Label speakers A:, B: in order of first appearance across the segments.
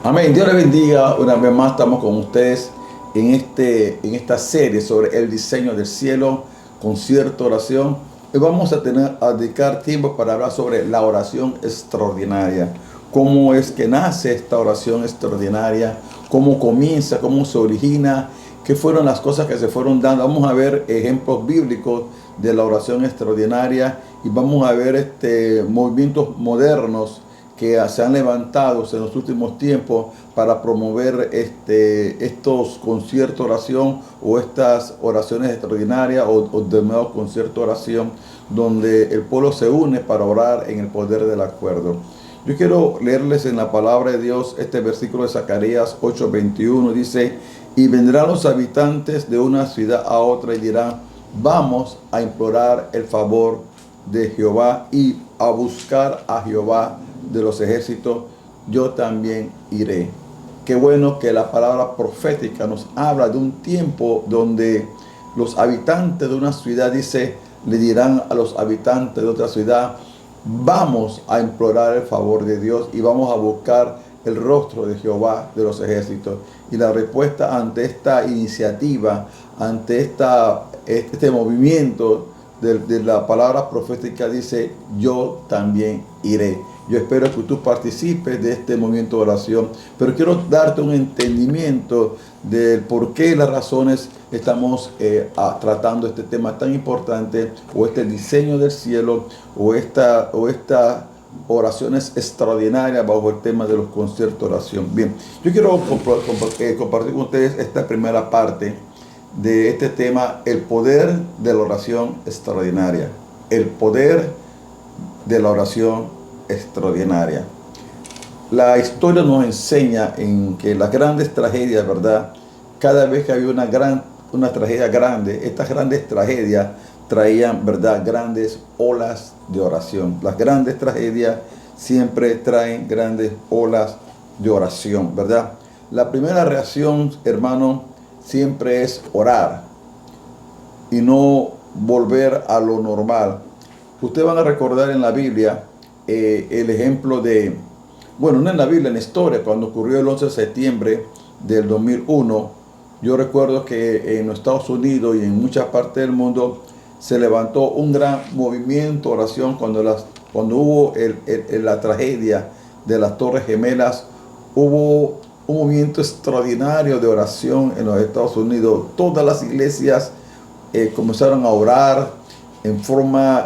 A: Amén. Dios les bendiga. Una vez más estamos con ustedes en esta serie sobre el diseño del cielo, concierto, oración. Y vamos a dedicar tiempo para hablar sobre la oración extraordinaria. Cómo es que nace esta oración extraordinaria, cómo comienza, cómo se origina, qué fueron las cosas que se fueron dando. Vamos a ver ejemplos bíblicos de la oración extraordinaria y vamos a ver movimientos modernos que se han levantado en los últimos tiempos para promover estos conciertos de oración o estas oraciones extraordinarias o denominados conciertos de oración, donde el pueblo se une para orar en el poder del acuerdo. Yo quiero leerles en la palabra de Dios este versículo de Zacarías 8:21. Dice: y vendrán los habitantes de una ciudad a otra y dirán: vamos a implorar el favor de Jehová y a buscar a Jehová de los ejércitos, yo también iré. Qué bueno que la palabra profética nos habla de un tiempo donde los habitantes de una ciudad, le dirán a los habitantes de otra ciudad: vamos a implorar el favor de Dios y vamos a buscar el rostro de Jehová de los ejércitos. Y la respuesta ante esta iniciativa, ante este movimiento de la palabra profética, dice: yo también iré. Yo espero que tú participes de este movimiento de oración, pero quiero darte un entendimiento del por qué y las razones estamos tratando este tema tan importante, o este diseño del cielo, o estas oraciones extraordinarias bajo el tema de los conciertos de oración. Bien, yo quiero compartir con ustedes esta primera parte de este tema: el poder de la oración extraordinaria. El poder de la oración extraordinaria. La historia nos enseña en que las grandes tragedias, ¿verdad? Cada vez que había una tragedia grande, estas grandes tragedias traían, ¿verdad?, grandes olas de oración. Las grandes tragedias siempre traen grandes olas de oración, ¿verdad? La primera reacción, hermano, siempre es orar y no volver a lo normal. Ustedes van a recordar en la Biblia el ejemplo bueno, no en la Biblia, en la historia, cuando ocurrió el 11 de septiembre del 2001. Yo recuerdo que en los Estados Unidos y en muchas partes del mundo se levantó un gran movimiento de oración cuando hubo la tragedia de las Torres Gemelas. Hubo un movimiento extraordinario de oración en los Estados Unidos. Todas las iglesias comenzaron a orar en forma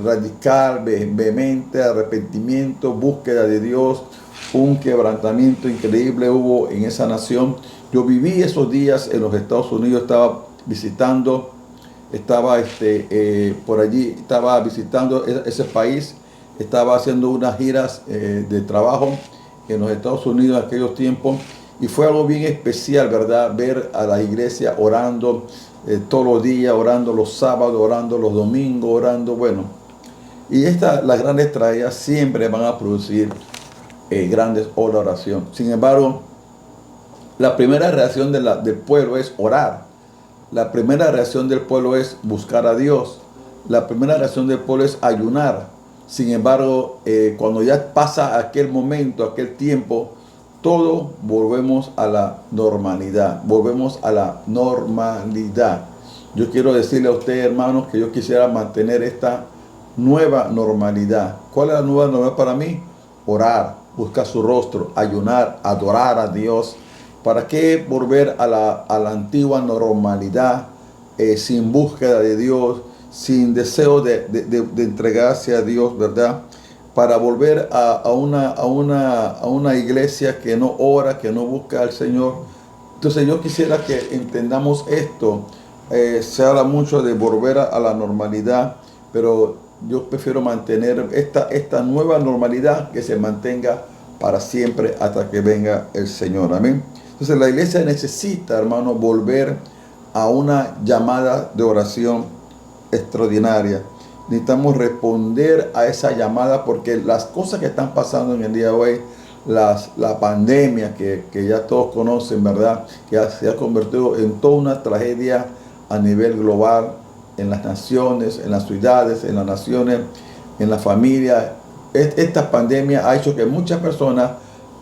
A: radical, vehemente, arrepentimiento, búsqueda de Dios. Un quebrantamiento increíble hubo en esa nación. Yo viví esos días en los Estados Unidos, estaba visitando por allí, estaba visitando ese país, estaba haciendo unas giras de trabajo en los Estados Unidos en aquellos tiempos, y fue algo bien especial, ¿verdad?, ver a la iglesia orando todos los días, orando los sábados, orando los domingos, orando, bueno. Y las grandes tragedias siempre van a producir grandes olas de oración. Sin embargo, la primera reacción del pueblo es orar. La primera reacción del pueblo es buscar a Dios. La primera reacción del pueblo es ayunar. Sin embargo, cuando ya pasa aquel momento, aquel tiempo, todos volvemos a la normalidad. Volvemos a la normalidad. Yo quiero decirle a ustedes, hermanos, que yo quisiera mantener esta nueva normalidad. ¿Cuál es la nueva normalidad para mí? Orar, buscar su rostro, ayunar, adorar a Dios. ¿Para qué volver a la antigua normalidad, sin búsqueda de Dios, sin deseo de entregarse a Dios, ¿verdad? Para volver a una iglesia que no ora, que no busca al Señor. Entonces yo quisiera que entendamos esto. Se habla mucho de volver a la normalidad, pero yo prefiero mantener esta nueva normalidad, que se mantenga para siempre hasta que venga el Señor. Amén. Entonces la iglesia necesita, hermano, volver a una llamada de oración extraordinaria. Necesitamos responder a esa llamada, porque las cosas que están pasando en el día de hoy, la pandemia que ya todos conocen, ¿verdad?, que se ha convertido en toda una tragedia a nivel global, en las naciones, en las ciudades, en las naciones, en la familia. Esta pandemia ha hecho que muchas personas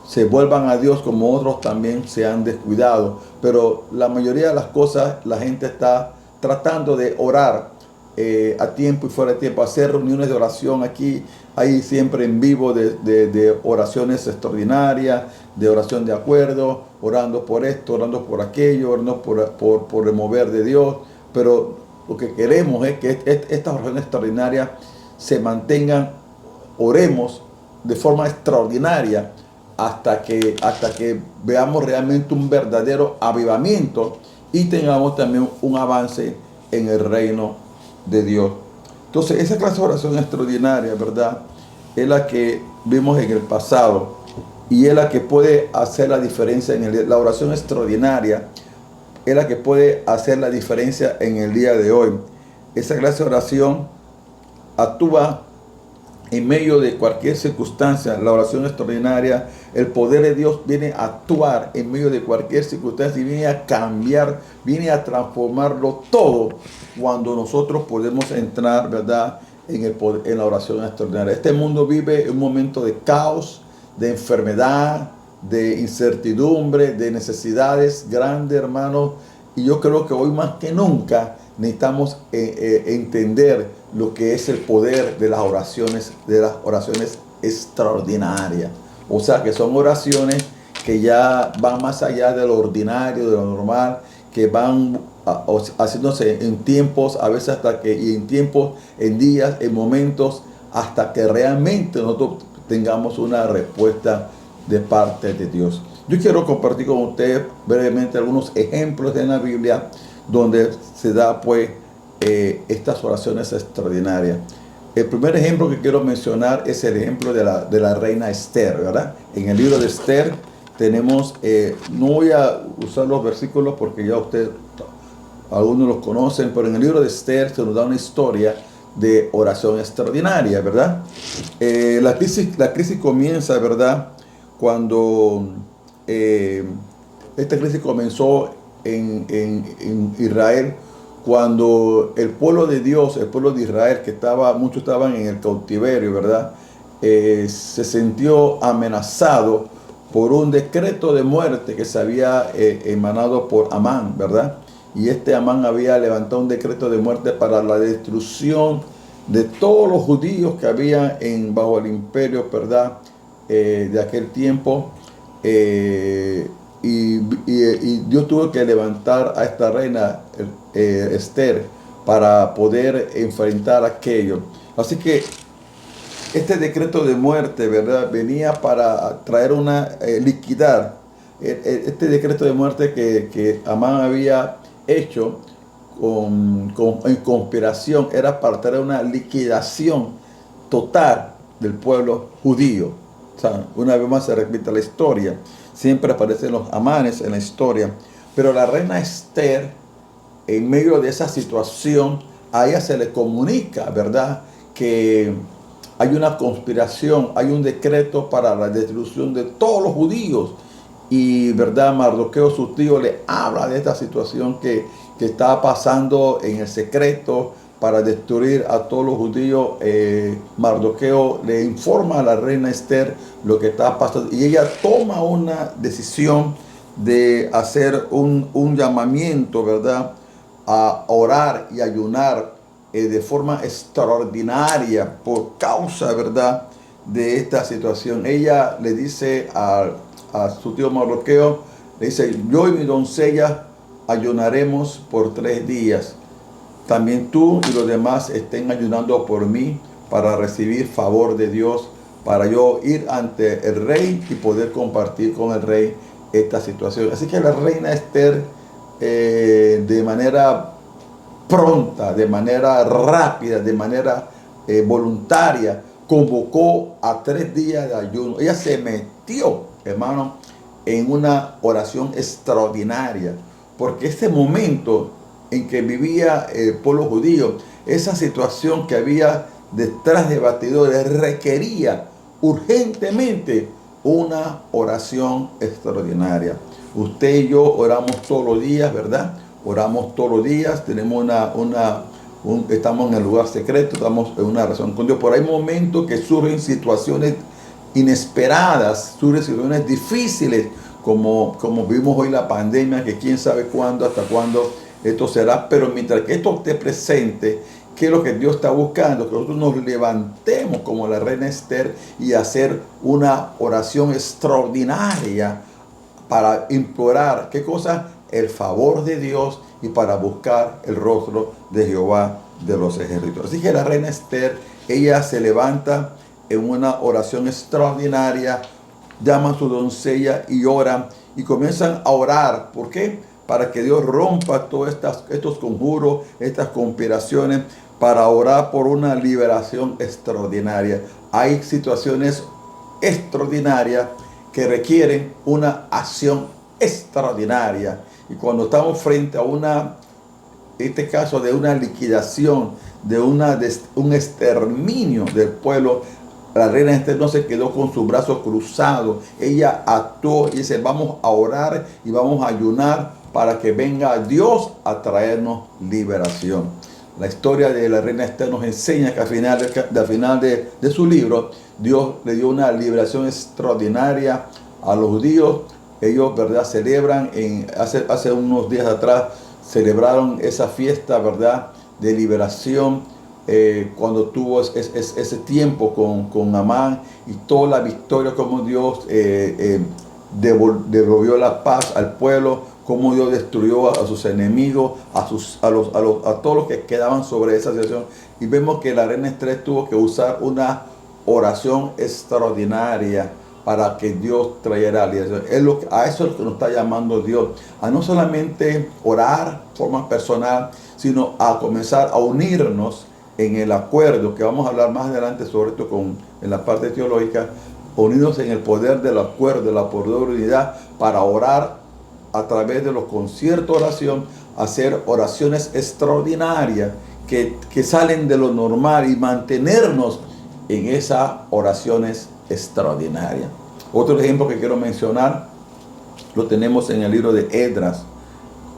A: se vuelvan a Dios como otros también se han descuidado. Pero la mayoría de las cosas la gente está tratando de orar a tiempo y fuera de tiempo, hacer reuniones de oración aquí. Hay siempre en vivo de oraciones extraordinarias, de oración de acuerdo, orando por esto, orando por aquello, orando por el mover de Dios. Pero lo que queremos es que estas oraciones extraordinarias se mantengan, oremos de forma extraordinaria hasta que veamos realmente un verdadero avivamiento y tengamos también un avance en el reino de Dios. Entonces, esa clase de oración extraordinaria, ¿verdad?, es la que vimos en el pasado y es la que puede hacer la diferencia la oración extraordinaria es la que puede hacer la diferencia en el día de hoy. Esa clase de oración actúa en medio de cualquier circunstancia. La oración extraordinaria, el poder de Dios viene a actuar en medio de cualquier circunstancia y viene a cambiar, viene a transformarlo todo cuando nosotros podemos entrar, ¿verdad?, en la oración extraordinaria. Este mundo vive un momento de caos, de enfermedad, de incertidumbre, de necesidades grandes, hermanos. Y yo creo que hoy más que nunca necesitamos entender lo que es el poder de las oraciones extraordinarias. O sea, que son oraciones que ya van más allá de lo ordinario, de lo normal, que van haciéndose en tiempos, a veces en días, en momentos, hasta que realmente nosotros tengamos una respuesta de parte de Dios. Yo quiero compartir con ustedes brevemente algunos ejemplos en la Biblia donde se da pues estas oraciones extraordinarias. El primer ejemplo que quiero mencionar es el ejemplo de la reina Esther, ¿verdad? En el libro de Esther tenemos, no voy a usar los versículos porque ya ustedes, algunos los conocen, pero en el libro de Esther se nos da una historia de oración extraordinaria, ¿verdad? La crisis comienza, ¿verdad?, cuando esta crisis comenzó en Israel, cuando el pueblo de Dios, el pueblo de Israel, muchos estaban en el cautiverio, ¿verdad?, se sintió amenazado por un decreto de muerte que se había emanado por Amán, ¿verdad? Y este Amán había levantado un decreto de muerte para la destrucción de todos los judíos que había bajo el imperio, ¿verdad?, de aquel tiempo. Y Dios tuvo que levantar a esta reina Esther para poder enfrentar aquello. Así que este decreto de muerte, ¿verdad?, venía para traer liquidar este decreto de muerte que Amán había hecho en conspiración, era para traer una liquidación total del pueblo judío. O sea, una vez más se repite la historia. Siempre aparecen los Amanes en la historia. Pero la reina Esther, en medio de esa situación, a ella se le comunica, ¿verdad?, que hay una conspiración, hay un decreto para la destrucción de todos los judíos. Y, ¿verdad?, Mardoqueo, su tío, le habla de esta situación que estaba pasando en el secreto para destruir a todos los judíos. Mardoqueo le informa a la reina Esther lo que está pasando y ella toma una decisión de hacer un llamamiento, ¿verdad?, a orar y ayunar de forma extraordinaria por causa, ¿verdad?, de esta situación. Ella le dice a su tío Mardoqueo, le dice: yo y mi doncella ayunaremos por 3 días. También tú y los demás estén ayunando por mí para recibir favor de Dios, para yo ir ante el rey y poder compartir con el rey esta situación. Así que la reina Esther, de manera pronta, de manera rápida, de manera voluntaria, convocó a 3 días de ayuno. Ella se metió, hermano, en una oración extraordinaria, porque este momento en que vivía el pueblo judío, esa situación que había detrás de batidores, requería urgentemente una oración extraordinaria. Usted y yo oramos todos los días, ¿verdad? Oramos todos los días, tenemos estamos en el lugar secreto, estamos en una relación con Dios, pero hay momentos que surgen situaciones inesperadas, surgen situaciones difíciles, como vimos hoy la pandemia, que quién sabe cuándo, hasta cuándo esto será. Pero mientras que esto esté presente, ¿qué es lo que Dios está buscando? Que nosotros nos levantemos como la reina Esther y hacer una oración extraordinaria para implorar, ¿qué cosa? El favor de Dios y para buscar el rostro de Jehová de los ejércitos. Así que la reina Esther, ella se levanta en una oración extraordinaria, llama a su doncella y oran y comienzan a orar. ¿Por qué? Para que Dios rompa todos estos conjuros, estas conspiraciones, para orar por una liberación extraordinaria. Hay situaciones extraordinarias que requieren una acción extraordinaria. Y cuando estamos frente a este caso de una liquidación, de un exterminio del pueblo, la reina Esther no se quedó con sus brazos cruzados. Ella actuó y dice, vamos a orar y vamos a ayunar para que venga Dios a traernos liberación. La historia de la reina Esther nos enseña que al final de su libro, Dios le dio una liberación extraordinaria a los judíos. Ellos, ¿verdad?, celebran, hace unos días atrás, celebraron esa fiesta, ¿verdad?, de liberación, cuando tuvo ese tiempo con Amán y toda la victoria, como Dios devolvió la paz al pueblo, como Dios destruyó a sus enemigos, a todos los que quedaban sobre esa situación. Y vemos que la reina Esther tuvo que usar una oración extraordinaria para que Dios trayera liberación. A eso es lo que nos está llamando Dios, a no solamente orar de forma personal, sino a comenzar a unirnos en el acuerdo, que vamos a hablar más adelante sobre esto en la parte teológica, unirnos en el poder del acuerdo, de la poder de unidad, para orar a través de los conciertos de oración, hacer oraciones extraordinarias que salen de lo normal y mantenernos en esas oraciones extraordinarias. Otro ejemplo que quiero mencionar lo tenemos en el libro de Esdras.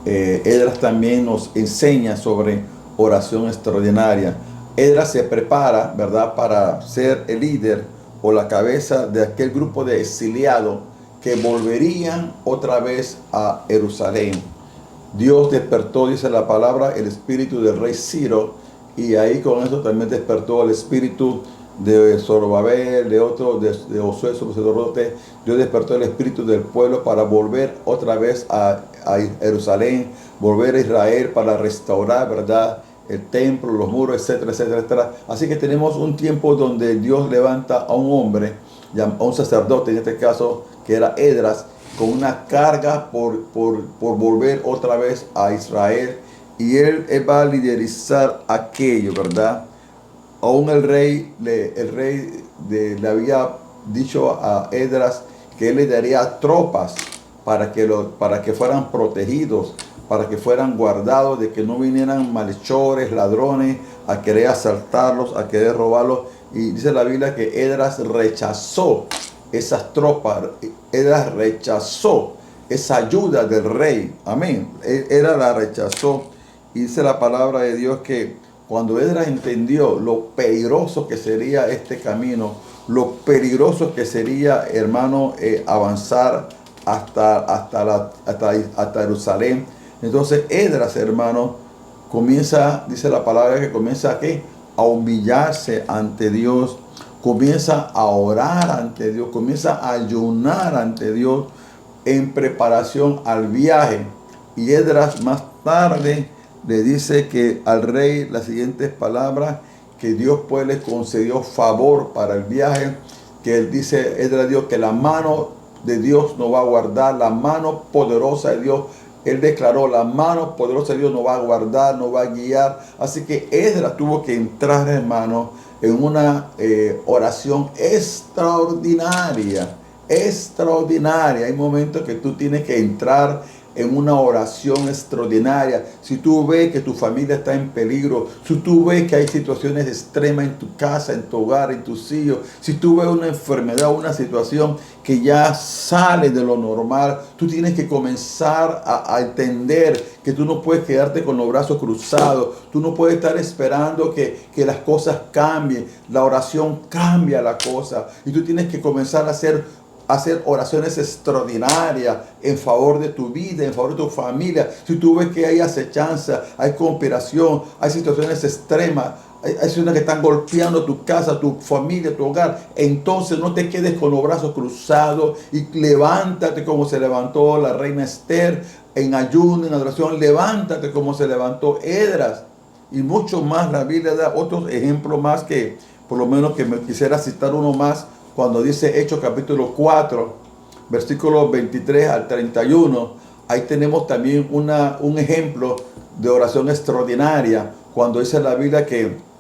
A: Esdras también nos enseña sobre oración extraordinaria. Esdras se prepara, ¿verdad?, para ser el líder o la cabeza de aquel grupo de exiliados que volverían otra vez a Jerusalén. Dios despertó, dice la palabra, el espíritu del rey Ciro, y ahí con eso también despertó el espíritu de Zorobabel, de Josué, su sacerdote. Dios despertó el espíritu del pueblo para volver otra vez a Jerusalén, volver a Israel para restaurar, ¿verdad?, el templo, los muros, etcétera, etcétera, etcétera. Así que tenemos un tiempo donde Dios levanta a un hombre, a un sacerdote en este caso, que era Esdras, con una carga por volver otra vez a Israel, y él va a liderizar aquello, ¿verdad? Aún el rey le había dicho a Esdras que él le daría tropas para que fueran protegidos, para que fueran guardados, de que no vinieran malhechores, ladrones, a querer asaltarlos, a querer robarlos. Y dice la Biblia que Esdras rechazó esas tropas, Esdras rechazó esa ayuda del rey. Amén. Esdras la rechazó. Y dice la palabra de Dios que cuando Esdras entendió lo peligroso que sería este camino, lo peligroso que sería, hermano, avanzar hasta Jerusalén, entonces Esdras, hermano, comienza, dice la palabra, que comienza a humillarse ante Dios, comienza a orar ante Dios, comienza a ayunar ante Dios en preparación al viaje. Y Esdras más tarde le dice que al rey las siguientes palabras, que Dios pues le concedió favor para el viaje, que él dice, Esdras, Dios, que la mano de Dios nos va a guardar, la mano poderosa de Dios. Él declaró, la mano poderosa de Dios nos va a guardar, nos va a guiar. Así que Esdras tuvo que entrar, hermano, en una oración extraordinaria. Extraordinaria. Hay momentos que tú tienes que entrar en una oración extraordinaria, si tú ves que tu familia está en peligro, si tú ves que hay situaciones extremas en tu casa, en tu hogar, en tus hijos, si tú ves una enfermedad, una situación que ya sale de lo normal, tú tienes que comenzar a entender que tú no puedes quedarte con los brazos cruzados, tú no puedes estar esperando que las cosas cambien. La oración cambia la cosa y tú tienes que comenzar a hacer oraciones extraordinarias en favor de tu vida, en favor de tu familia. Si tú ves que hay acechanza, hay conspiración, hay situaciones extremas, hay situaciones que están golpeando tu casa, tu familia, tu hogar, entonces no te quedes con los brazos cruzados y levántate como se levantó la reina Esther en ayuno, en adoración. Levántate como se levantó Edras y mucho más. La Biblia da otros ejemplos más, que por lo menos que me quisiera citar uno más, cuando dice Hechos capítulo 4, versículos 23 al 31. Ahí tenemos también un ejemplo de oración extraordinaria, cuando dice la Biblia que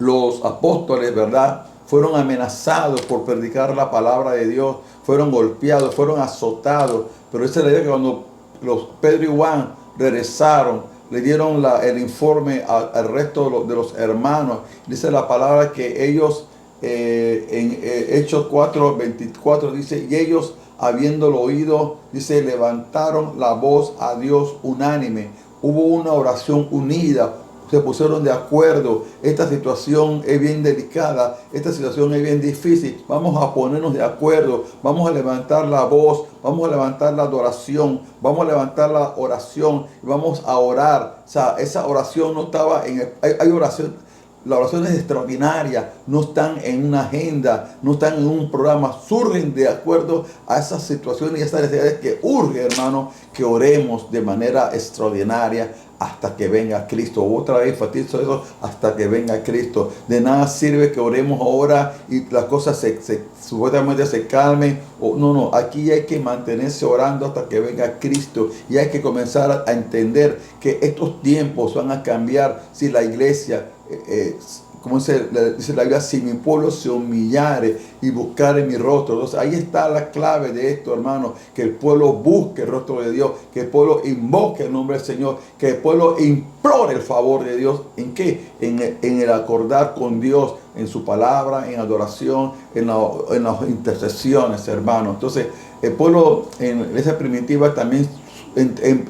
A: los apóstoles, ¿verdad?, fueron amenazados por predicar la palabra de Dios, fueron golpeados, fueron azotados, pero dice la Biblia que cuando los Pedro y Juan regresaron, le dieron el informe al resto de los hermanos, dice la palabra que ellos, en Hechos 4, 24, dice, y ellos, habiéndolo oído, dice, levantaron la voz a Dios unánime. Hubo una oración unida, se pusieron de acuerdo. Esta situación es bien delicada, esta situación es bien difícil. Vamos a ponernos de acuerdo, vamos a levantar la voz, vamos a levantar la adoración, vamos a levantar la oración y vamos a orar. O sea, esa oración no estaba hay oración. Las oraciones extraordinarias no están en una agenda, no están en un programa, surgen de acuerdo a esas situaciones y esas necesidades que urge, hermano, que oremos de manera extraordinaria hasta que venga Cristo. Otra vez enfatizo eso, hasta que venga Cristo. De nada sirve que oremos ahora y las cosas supuestamente se calmen. No, aquí hay que mantenerse orando hasta que venga Cristo, y hay que comenzar a entender que estos tiempos van a cambiar si la iglesia, como dice la Biblia, si mi pueblo se humillare y buscare mi rostro. Entonces ahí está la clave de esto, hermano, que el pueblo busque el rostro de Dios, que el pueblo invoque el nombre del Señor, que el pueblo implore el favor de Dios. ¿En qué? En el acordar con Dios, en su palabra, en adoración, en las intercesiones, hermano. Entonces el pueblo en esa primitiva también,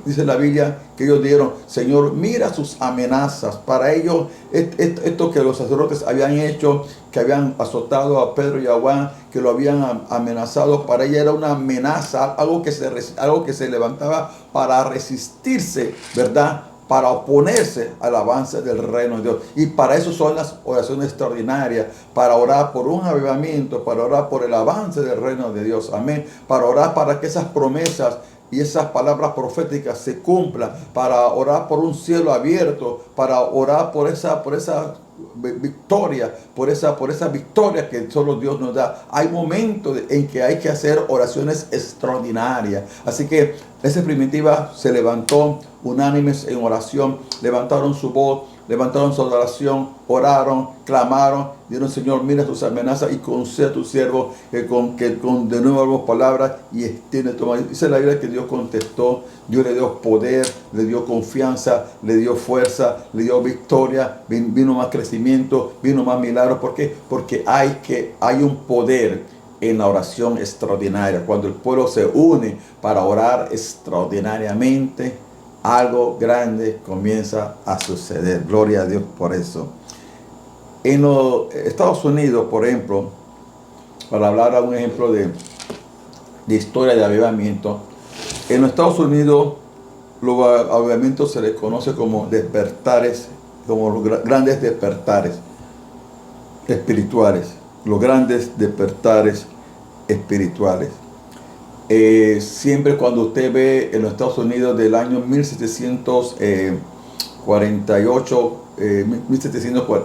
A: dice la Biblia que ellos dieron, Señor, mira sus amenazas. Para ellos, esto que los sacerdotes habían hecho, que habían azotado a Pedro y a Juan, que lo habían amenazado, para ella era una amenaza, algo que se levantaba para resistirse, ¿verdad?, para oponerse al avance del reino de Dios. Y para eso son las oraciones extraordinarias, para orar por un avivamiento, para orar por el avance del reino de Dios. Amén. Para orar para que esas promesas y esas palabras proféticas se cumplan, para orar por un cielo abierto, para orar por esa victoria, por esa victoria que solo Dios nos da. Hay momentos en que hay que hacer oraciones extraordinarias. Así que esa primitiva se levantó unánimes en oración, levantaron su voz, levantaron su adoración, oraron, clamaron, dijeron, Señor, mira tus amenazas y concede a tu siervo que con de nuevo hablamos palabras y extiende tu mano. Dice la Biblia que Dios contestó, Dios le dio poder, le dio confianza, le dio fuerza, le dio victoria, vino más crecimiento, vino más milagros. ¿Por qué? Porque hay un poder en la oración extraordinaria. Cuando el pueblo se une para orar extraordinariamente, algo grande comienza a suceder. Gloria a Dios por eso. En los Estados Unidos, por ejemplo, para hablar a un ejemplo de historia de avivamiento, en los Estados Unidos los avivamientos se les conoce como despertares, como los grandes despertares espirituales. Los grandes despertares espirituales. Siempre cuando usted ve en los Estados Unidos del año 1748,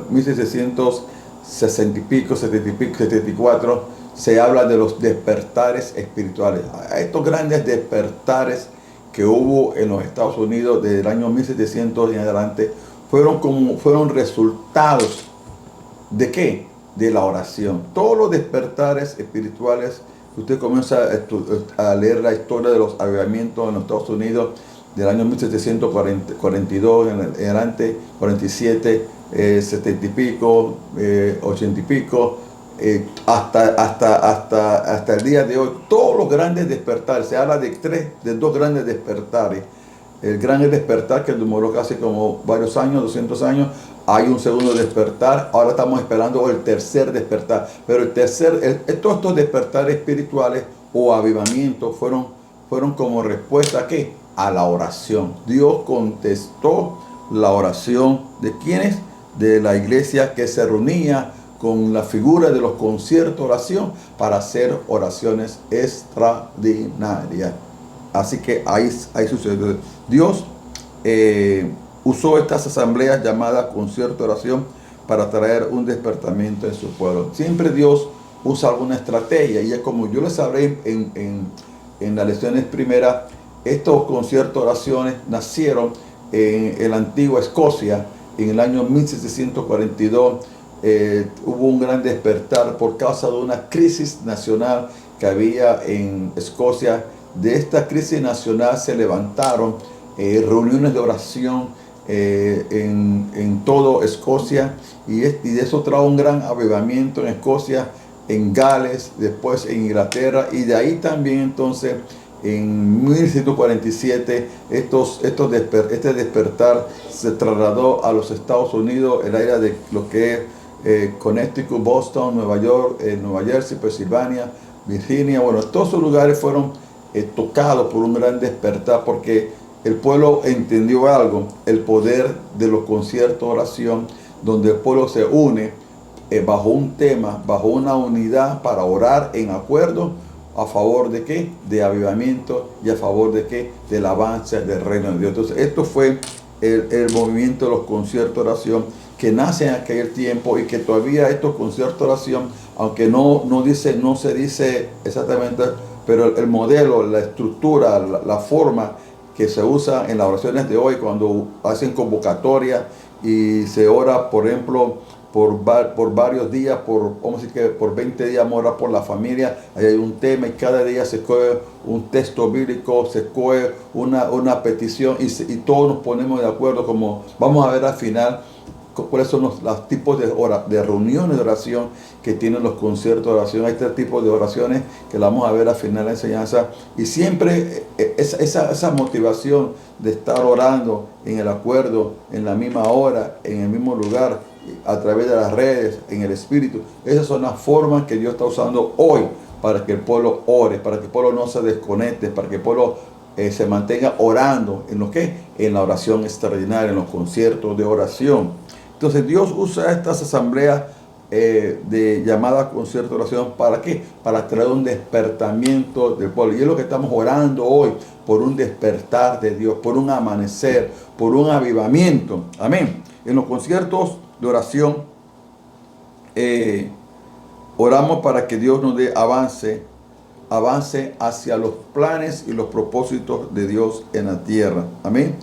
A: 1760 y pico, 70 y pico, 74, se habla de los despertares espirituales. Estos grandes despertares que hubo en los Estados Unidos desde el año 1700 en adelante fueron resultados ¿de qué? De la oración. Todos los despertares espirituales usted comienza a leer la historia de los avivamientos en los Estados Unidos del año 1742 en adelante, 47, 70 y pico, 80 y pico, hasta el día de hoy, todos los grandes despertares, se habla de dos grandes despertares. El gran despertar que demoró casi como varios años, 200 años, hay un segundo despertar, ahora estamos esperando el tercer despertar, pero todos estos despertares espirituales o avivamientos fueron como respuesta ¿a qué? A la oración. Dios contestó la oración de ¿quiénes? De la iglesia que se reunía con la figura de los conciertos de oración para hacer oraciones extraordinarias. Así que ahí sucedió. Dios usó estas asambleas llamadas concierto de oración para traer un despertamiento en su pueblo. Siempre Dios usa alguna estrategia, y es como yo les hablé en las lecciones primeras. Estos conciertos de oraciones nacieron en la antigua Escocia en el año 1742. Hubo un gran despertar por causa de una crisis nacional que había en Escocia. De esta crisis nacional se levantaron reuniones de oración en toda Escocia, y de eso trajo un gran avivamiento en Escocia, en Gales, después en Inglaterra, y de ahí también entonces en 1747 este despertar se trasladó a los Estados Unidos, el área de lo que es Connecticut, Boston, Nueva York, Nueva Jersey, Pensilvania, Virginia. Bueno, todos esos lugares fueron tocados por un gran despertar, porque el pueblo entendió algo, el poder de los conciertos de oración, donde el pueblo se une bajo un tema, bajo una unidad para orar en acuerdo a favor de qué, de avivamiento, y a favor de qué, del avance del reino de Dios. Entonces esto fue el movimiento de los conciertos de oración que nace en aquel tiempo, y que todavía estos conciertos de oración, aunque no se dice exactamente, pero el modelo, la estructura, la forma que se usa en las oraciones de hoy, cuando hacen convocatoria y se ora, por ejemplo, por varios días, vamos a decir que por 20 días vamos a orar por la familia, ahí hay un tema, y cada día se escoge un texto bíblico, se escoge una petición, y todos nos ponemos de acuerdo, como vamos a ver al final cuáles son los tipos de reuniones de oración que tienen los conciertos de oración. Hay tres tipos de oraciones que la vamos a ver al final de la enseñanza, y siempre esa motivación de estar orando en el acuerdo, en la misma hora, en el mismo lugar, a través de las redes, en el espíritu. Esas son las formas que Dios está usando hoy para que el pueblo ore, para que el pueblo no se desconecte, para que el pueblo se mantenga orando en lo que, en la oración extraordinaria, en los conciertos de oración. Entonces Dios usa estas asambleas de llamada concierto de oración, ¿para qué? Para traer un despertamiento del pueblo. Y es lo que estamos orando hoy, por un despertar de Dios, por un amanecer, por un avivamiento. Amén. En los conciertos de oración oramos para que Dios nos dé avance hacia los planes y los propósitos de Dios en la tierra. Amén.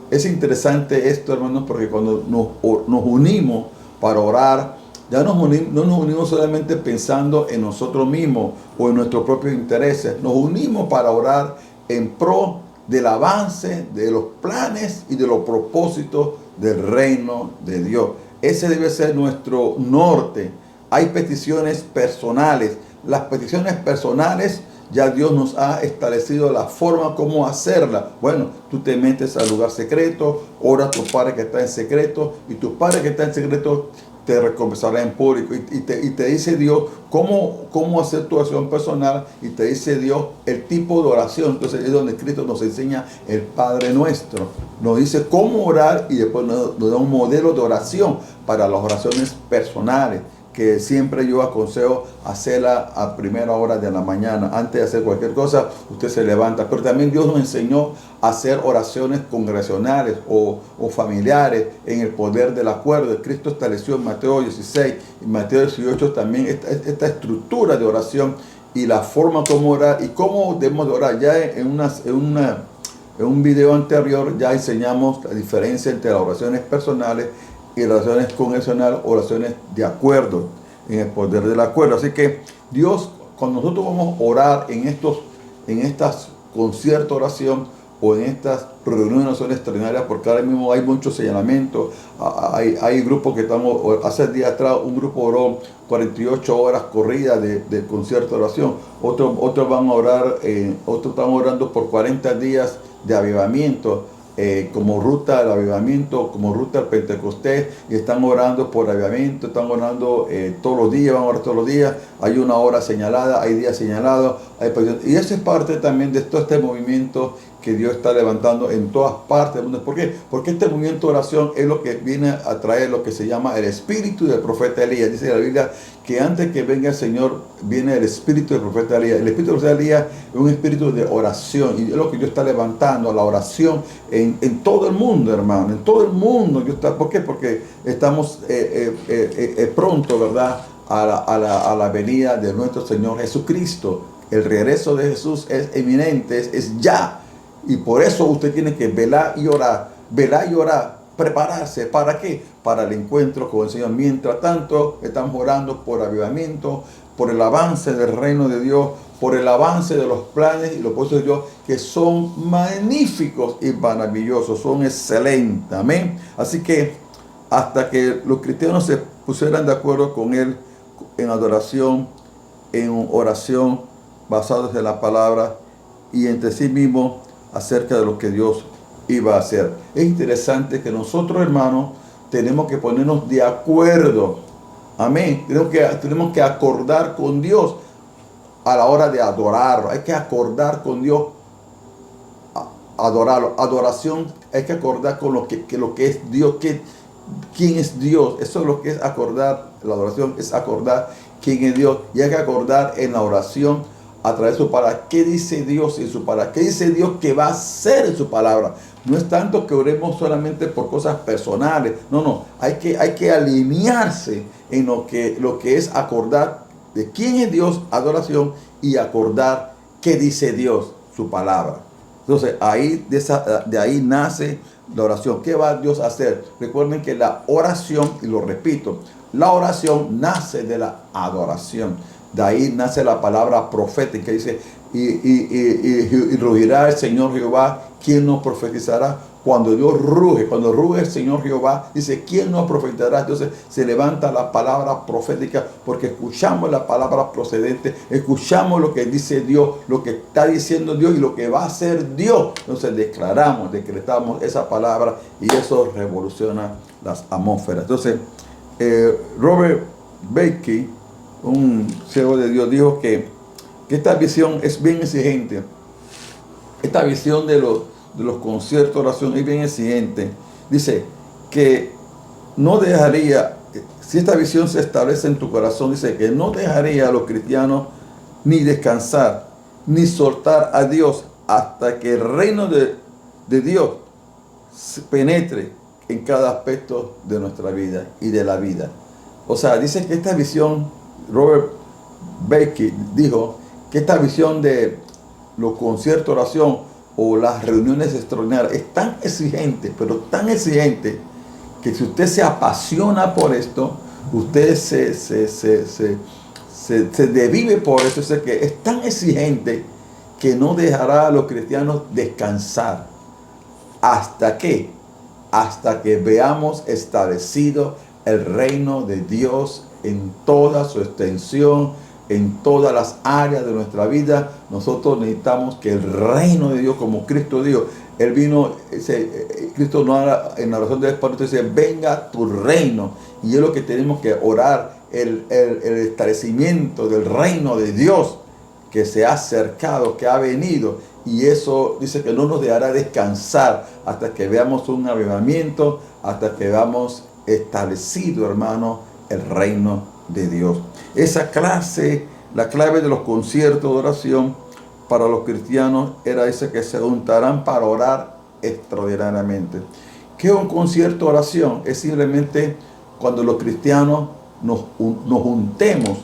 A: Es interesante esto, hermanos, porque cuando nos unimos para orar, ya no nos unimos solamente pensando en nosotros mismos o en nuestros propios intereses. Nos unimos para orar en pro del avance de los planes y de los propósitos del reino de Dios. Ese debe ser nuestro norte. Hay peticiones personales. Las peticiones personales, ya Dios nos ha establecido la forma como hacerla. Bueno, tú te metes al lugar secreto, ora a tu Padre que está en secreto, y tu Padre que está en secreto te recompensará en público. Y te dice Dios cómo hacer tu oración personal, y te dice Dios el tipo de oración. Entonces es donde Cristo nos enseña el Padre Nuestro. Nos dice cómo orar, y después nos da un modelo de oración para las oraciones personales, que siempre yo aconsejo hacerla a primera hora de la mañana. Antes de hacer cualquier cosa, usted se levanta. Pero también Dios nos enseñó a hacer oraciones congregacionales o familiares en el poder del acuerdo. Cristo estableció en Mateo 16 y Mateo 18 también esta estructura de oración, y la forma como orar y cómo debemos de orar. Ya en un video anterior ya enseñamos la diferencia entre las oraciones personales y oraciones congregacionales, oraciones de acuerdo, en el poder del acuerdo. Así que Dios cuando nosotros vamos a orar en estas conciertos de oración o en estas reuniones extraordinarias, porque ahora mismo hay muchos señalamientos, hay grupos que hace días atrás un grupo oró 48 horas corridas de concierto de oración, otros van a orar, otros están orando por 40 días de avivamiento, como ruta del avivamiento, como ruta del Pentecostés, y están orando por avivamiento, están orando todos los días, van a orar todos los días, hay una hora señalada, hay días señalados, y eso es parte también de todo este movimiento que Dios está levantando en todas partes del mundo. ¿Por qué? Porque este movimiento de oración es lo que viene a traer lo que se llama el espíritu del profeta Elías. Dice la Biblia que antes que venga el Señor viene el espíritu del profeta Elías. El espíritu del profeta Elías es un espíritu de oración, y es lo que Dios está levantando, la oración en todo el mundo, hermano, en todo el mundo. ¿Por qué? Porque estamos pronto, ¿verdad?, a la venida de nuestro Señor Jesucristo. El regreso de Jesús es eminente, es ya. Y por eso usted tiene que velar y orar, prepararse. ¿Para qué? Para el encuentro con el Señor. Mientras tanto, estamos orando por avivamiento, por el avance del reino de Dios, por el avance de los planes y los propósitos de Dios, que son magníficos y maravillosos, son excelentes. Amén. Así que hasta que los cristianos se pusieran de acuerdo con Él en adoración, en oración, basados en la palabra y entre sí mismos, acerca de lo que Dios iba a hacer. Es interesante que nosotros, hermanos, tenemos que ponernos de acuerdo. Amén. Tenemos que acordar con Dios a la hora de adorarlo. Hay que acordar con Dios, adorarlo. Adoración, hay que acordar con lo que es Dios, quién es Dios. Eso es lo que es acordar. La adoración es acordar quién es Dios. Y hay que acordar en la oración a través de su palabra. ¿Qué dice Dios en su palabra? ¿Qué dice Dios que va a hacer en su palabra? No es tanto que oremos solamente por cosas personales. No. Hay que alinearse en lo que es acordar de quién es Dios, adoración, y acordar qué dice Dios, su palabra. Entonces, de ahí nace la oración. ¿Qué va Dios a hacer? Recuerden que la oración, y lo repito, la oración nace de la adoración. De ahí nace la palabra profética. Dice, y rugirá el Señor Jehová, ¿quién nos profetizará? Cuando Dios ruge, cuando ruge el Señor Jehová, dice, ¿quién nos profetizará? Entonces se levanta la palabra profética, porque escuchamos la palabra procedente, escuchamos lo que dice Dios, lo que está diciendo Dios y lo que va a hacer Dios. Entonces decretamos esa palabra, y eso revoluciona las atmósferas. Entonces, Robert Baker, un siervo de Dios, dijo que esta visión es bien exigente. Esta visión de los conciertos de oración es bien exigente. Dice que no dejaría, si esta visión se establece en tu corazón, dice que no dejaría a los cristianos ni descansar, ni soltar a Dios hasta que el reino de Dios penetre en cada aspecto de nuestra vida y de la vida. O sea, dice que esta visión, Robert Baker dijo que esta visión de los conciertos de oración o las reuniones extraordinarias es tan exigente, pero tan exigente, que si usted se apasiona por esto, usted se desvive por eso. Es que es tan exigente que no dejará a los cristianos descansar. ¿Hasta qué? Hasta que veamos establecido el reino de Dios en toda su extensión, en todas las áreas de nuestra vida. Nosotros necesitamos que el reino de Dios, como Cristo dijo, Él vino, Cristo no habla en la oración del Padre, dice, venga tu reino. Y es lo que tenemos que orar, el establecimiento del reino de Dios que se ha acercado, que ha venido. Y eso dice que no nos dejará descansar hasta que veamos un avivamiento, hasta que veamos establecido, hermano, el reino de Dios. Esa clase, la clave de los conciertos de oración para los cristianos era esa, que se juntarán para orar extraordinariamente. ¿Qué es un concierto de oración? Es simplemente cuando los cristianos nos juntemos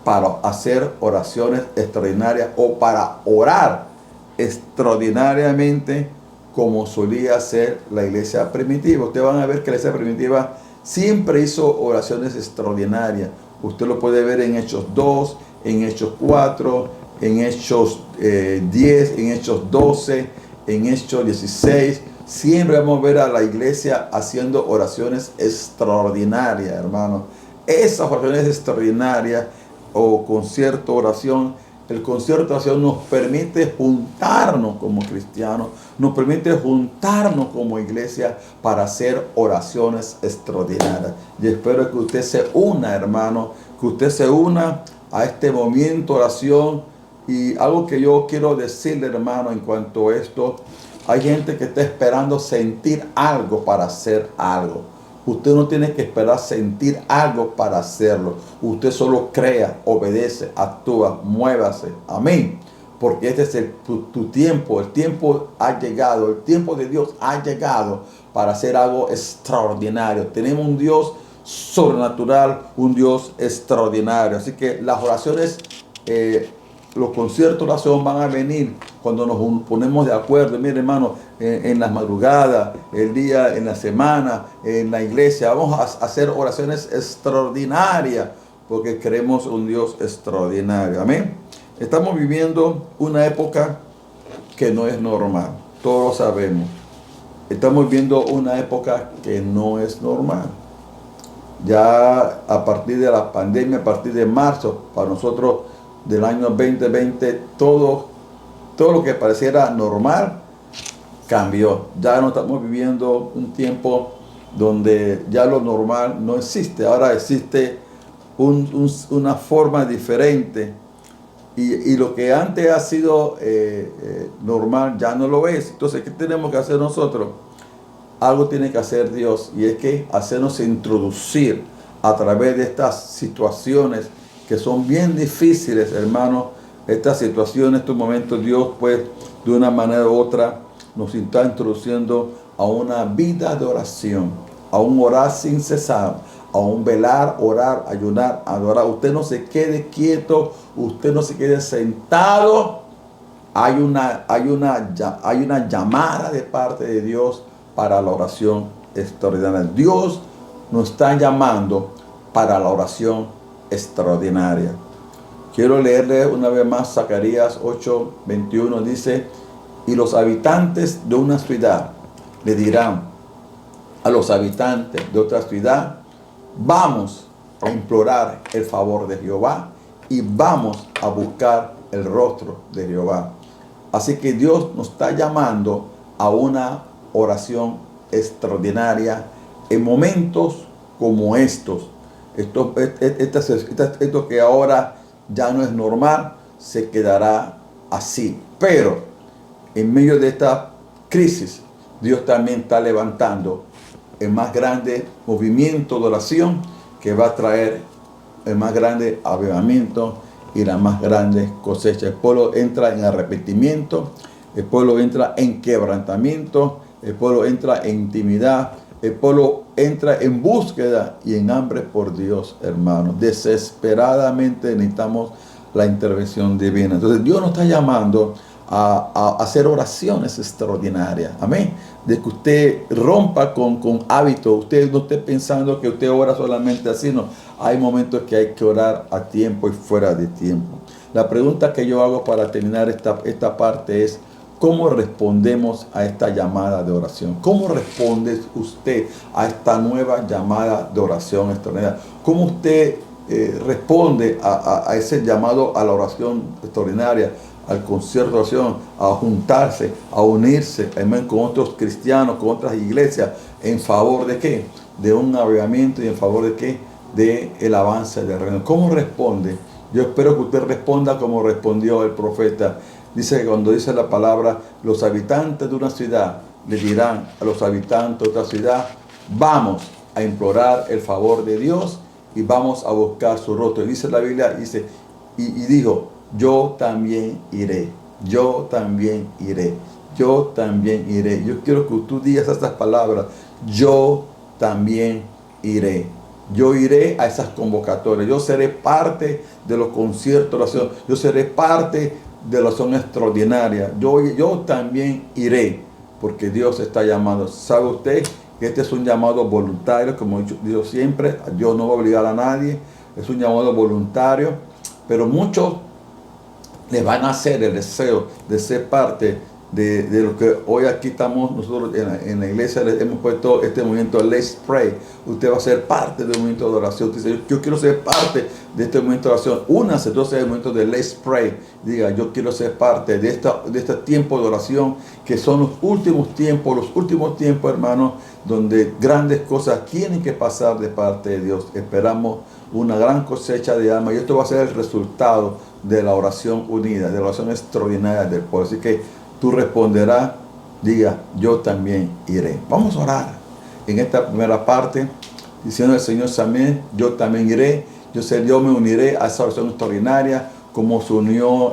A: para hacer oraciones extraordinarias o para orar extraordinariamente, como solía ser la iglesia primitiva. Ustedes van a ver que la iglesia primitiva siempre hizo oraciones extraordinarias, Usted lo puede ver en Hechos 2, en Hechos 4, en Hechos 10, en Hechos 12, en Hechos 16. Siempre vamos a ver a la iglesia haciendo oraciones extraordinarias, hermano. Esas oraciones extraordinarias o concierto, oración, el concierto de oración nos permite juntarnos como cristianos, nos permite juntarnos como iglesia para hacer oraciones extraordinarias. Y espero que usted se una, hermano, que usted se una a este movimiento de oración. Y algo que yo quiero decirle, hermano, en cuanto a esto, hay gente que está esperando sentir algo para hacer algo. Usted no tiene que esperar sentir algo para hacerlo. Usted solo crea, obedece, actúa, muévase. Amén. Porque este es tu tiempo. El tiempo ha llegado. El tiempo de Dios ha llegado para hacer algo extraordinario. Tenemos un Dios sobrenatural, un Dios extraordinario. Así que las oraciones, los conciertos de oración van a venir cuando nos ponemos de acuerdo. Mire, hermano, en las madrugadas, el día, en la semana, en la iglesia, vamos a hacer oraciones extraordinarias porque queremos un Dios extraordinario. Amén. Estamos viviendo una época que no es normal. Todos lo sabemos. Estamos viviendo una época que no es normal. Ya a partir de la pandemia, a partir de marzo, para nosotros del año 2020, todo lo que pareciera normal cambió. Ya no estamos viviendo un tiempo donde ya lo normal no existe. Ahora existe una forma diferente. Y lo que antes ha sido normal ya no lo es. Entonces, ¿qué tenemos que hacer nosotros? Algo tiene que hacer Dios, y es que hacernos introducir a través de estas situaciones que son bien difíciles, hermanos. Estas situaciones, estos momentos, Dios pues de una manera u otra nos está introduciendo a una vida de oración, a un orar sin cesar, a un velar, orar, ayunar, adorar. Usted no se quede quieto, usted no se quede sentado. Hay una llamada de parte de Dios para la oración extraordinaria. Dios nos está llamando para la oración extraordinaria. Quiero leerle una vez más Zacarías 8:21. Dice: y los habitantes de una ciudad le dirán a los habitantes de otra ciudad: vamos a implorar el favor de Jehová y vamos a buscar el rostro de Jehová. Así que Dios nos está llamando a una oración extraordinaria en momentos como estos. Esto que ahora ya no es normal, se quedará así. Pero en medio de esta crisis, Dios también está levantando el más grande movimiento de oración que va a traer el más grande avivamiento y la más grande cosecha. El pueblo entra en arrepentimiento, el pueblo entra en quebrantamiento, el pueblo entra en intimidad, el pueblo entra en búsqueda y en hambre por Dios, hermanos. Desesperadamente necesitamos la intervención divina. Entonces Dios nos está llamando a hacer oraciones extraordinarias. Amén. De que usted rompa con hábitos. Usted no esté pensando que usted ora solamente así. No. Hay momentos que hay que orar a tiempo y fuera de tiempo. La pregunta que yo hago para terminar esta parte es: ¿cómo respondemos a esta llamada de oración? ¿Cómo responde usted a esta nueva llamada de oración extraordinaria? ¿Cómo usted responde a ese llamado a la oración extraordinaria, al concierto de oración, a juntarse, a unirse, amén, con otros cristianos, con otras iglesias, en favor de qué? De un avivamiento, y en favor de qué? De el avance del reino. ¿Cómo responde? Yo espero que usted responda como respondió el profeta. Dice que cuando dice la palabra, los habitantes de una ciudad le dirán a los habitantes de otra ciudad: vamos a implorar el favor de Dios y vamos a buscar su rostro. Y dice la Biblia, dice, y dijo: yo también iré, yo también iré, yo también iré. Yo quiero que tú digas estas palabras: yo también iré. Yo iré a esas convocatorias. Yo seré parte de los conciertos de oración. Yo seré parte de la oración extraordinaria. Yo también iré, porque Dios está llamando. ¿Sabe usted que este es un llamado voluntario? Como he dicho siempre, Dios no va a obligar a nadie. es un llamado voluntario, pero muchos les van a hacer el deseo de ser parte de lo que hoy aquí estamos nosotros en la iglesia. Les hemos puesto este movimiento Let's Pray. Usted va a ser parte del movimiento de oración. Usted dice, yo quiero ser parte de este movimiento de oración. Únase entonces al movimiento de Let's Pray. Diga, yo quiero ser parte de este tiempo de oración, que son los últimos tiempos, hermanos, donde grandes cosas tienen que pasar de parte de Dios. Esperamos una gran cosecha de alma, y esto va a ser el resultado de la oración unida, de la oración extraordinaria del pueblo. Así que tú responderás, diga, yo también iré. Vamos a orar en esta primera parte, diciendo al Señor también, yo también iré. Yo me uniré a esa oración extraordinaria, como se unió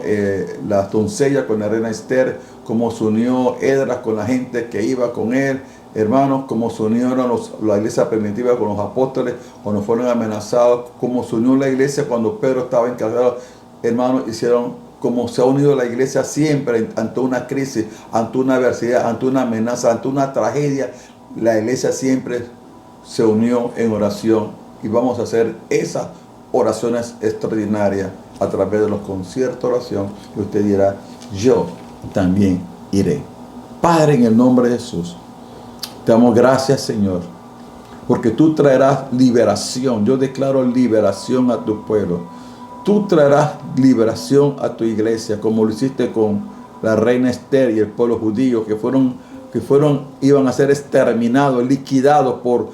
A: la doncella con la reina Esther, como se unió Edras con la gente que iba con él, hermanos, como se unieron la iglesia primitiva con los apóstoles cuando fueron amenazados, como se unió la iglesia cuando Pedro estaba encargado. Hermanos, hicieron como se ha unido la iglesia siempre ante una crisis, ante una adversidad, ante una amenaza, ante una tragedia. La iglesia siempre se unió en oración, y vamos a hacer esas oraciones extraordinarias a través de los conciertos de oración, y usted dirá, yo también iré. Padre, en el nombre de Jesús, te damos gracias, Señor, porque tú traerás liberación. Yo declaro liberación a tu pueblo. Tú traerás liberación a tu iglesia, como lo hiciste con la reina Esther y el pueblo judío, iban a ser exterminados, liquidados por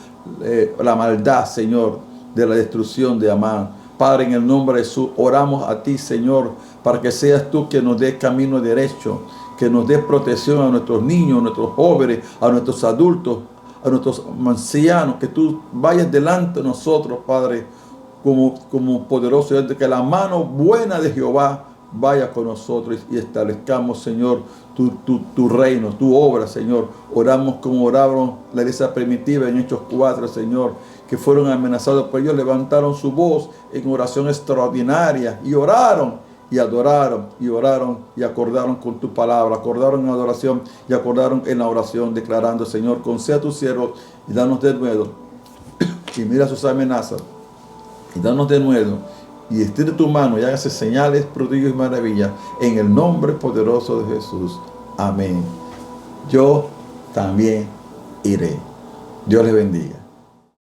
A: la maldad, Señor, de la destrucción de Amán. Padre, en el nombre de Jesús, oramos a ti, Señor, para que seas tú que nos des camino derecho, que nos des protección a nuestros niños, a nuestros jóvenes, a nuestros adultos, a nuestros ancianos, que tú vayas delante de nosotros, Padre, como poderoso, que la mano buena de Jehová vaya con nosotros y establezcamos, Señor, tu reino, tu obra, Señor. Oramos como oraron la iglesia primitiva en Hechos 4, Señor, que fueron amenazados, pero ellos levantaron su voz en oración extraordinaria y oraron y adoraron y acordaron con tu palabra, acordaron en adoración y acordaron en la oración, declarando, Señor, concede a tus siervos y danos de nuevo, y mira sus amenazas, y danos de nuevo, y estire tu mano y hágase señales, prodigios y maravillas, en el nombre poderoso de Jesús. Amén. Yo también iré. Dios les bendiga.